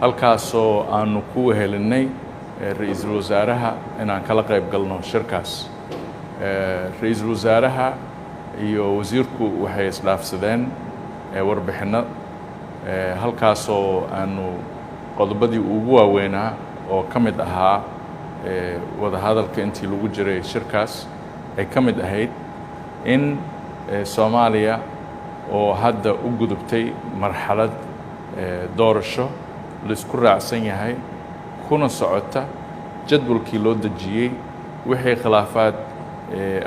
halkaasoo aanu ku wehelinay ra'iisul wasaaraha inaan kala qayb galno shirkaas. Ra'iisul wasaaraha iyo wasiirku waxay isdhaafsadeen warbixino halkaasoo aanu qodobadii ugu waaweynaa oo ka mid ahaa wada hadalka intii lagu jiray shirkaas ay ka mid ahayd in Soomaaliya oo hadda u gudubtay marxalad doorasho la isku raacsan yahay kuna socota jadwalkii loo dejiyey wixii khilaafaad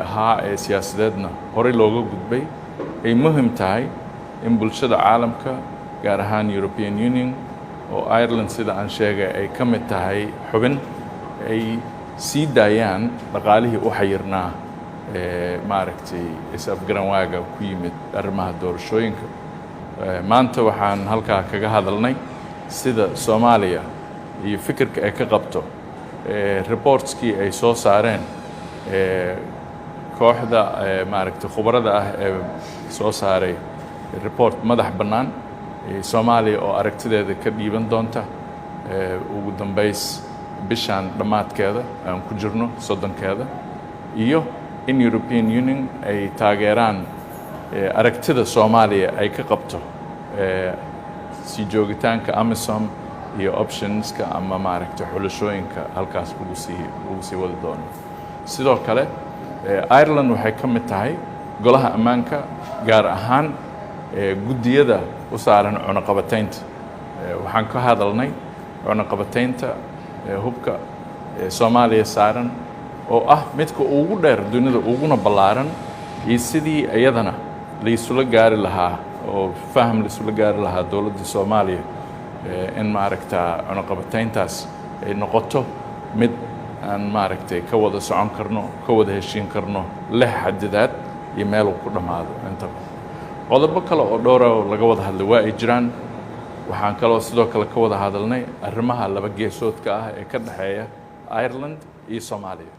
ahaa ee siyaasadeedna horey looga gudbay ay muhiim tahay in bulshada caalamka gaar ahaan European Union oo Ireland sida aan sheegay ay ka mid tahay xubin ay sii daayaan dhaqaalihii u xayirnaa maaragtay is-afgaran waaga ku yimid arrimaha doorashooyinka. Maanta waxaan halkaa kaga hadalnay sida Soomaaliya iyo fikirka ay ka qabto reportskii ay soo saareen kooxda maaragtay khubarada ah ee soo saaray report madax bannaan Soomaaliya oo aragtideeda ka dhiiban doonta ugu dambays bishaan dhammaadkeeda aan ku jirno 30keeda iyo in European Union ay taageeraan aragtida Soomaaliya ay ka qabto si joogitaanka AMISOM iyo optionska ama maaragtay xulashooyinka halkaas ugu sii wada doono. Sidoo kale Ireland waxay ka mid tahay golaha ammaanka gaar ahaan guddiyada u saaran cunaqabataynta. Waxaan ka hadalnay cunaqabataynta hubka Soomaaliya saaran oo ah midka ugu dheer dunida uguna ballaaran iyo sidii iyadana la isula gaari lahaa oo faham la isula gaari lahaa dowladda Soomaaliya in maaragtaa cunaqabatayntaas ay noqoto mid aan maaragtay ka wada socon karno ka wada heshiin karno leh xadidaad iyo meel uu ku dhamaado inta qodobo kale oo dhowr ah laga wada hadlay waa ay jiraan. waxaan kaloo sidoo kale ka wada hadalnay arrimaha laba geesoodka ah ee ka dhaxeeya Ireland iyo Soomaaliya.